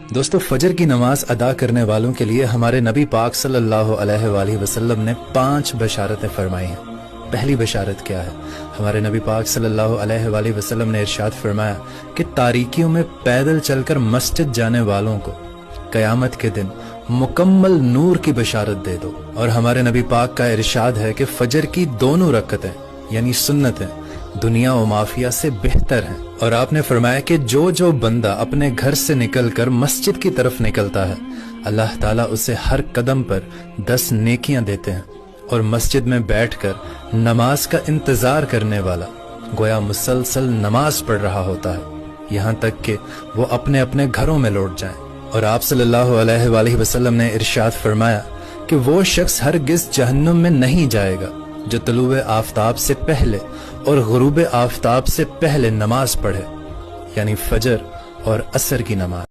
दोस्तों, फजर की नमाज अदा करने वालों के लिए हमारे नबी पाक सल्लल्लाहु अलैहि वसल्लम ने 5 बशारतें फरमाई हैं। पहली बशारत क्या है? हमारे नबी पाक सल्लल्लाहु अलैहि वसल्लम ने इरशाद फरमाया कि तारीकियों में पैदल चलकर मस्जिद जाने वालों को कयामत के दिन मुकम्मल नूर की बशारत दे दो। और हमारे नबी पाक का इरशाद है कि फजर की दोनों रकअतें यानी सुन्नतें दुनिया व माफिया से बेहतर हैं। और आपने फरमाया कि जो बंदा अपने घर से निकलकर मस्जिद की तरफ निकलता है, अल्लाह ताला उसे हर कदम पर 10 नेकियां देते हैं। और मस्जिद में बैठकर नमाज का इंतजार करने वाला गोया मुसलसल नमाज पढ़ रहा होता है, यहाँ तक कि वो अपने अपने घरों में लौट जाएं। और आप सल्लल्लाहु अलैहि वसल्लम ने इरशाद फरमाया कि वो शख्स हरगिज़ जहन्नुम में नहीं जाएगा जो तुलूए आफताब से पहले और गुरूबे आफताब से पहले नमाज पढ़े, यानी फजर और असर की नमाज।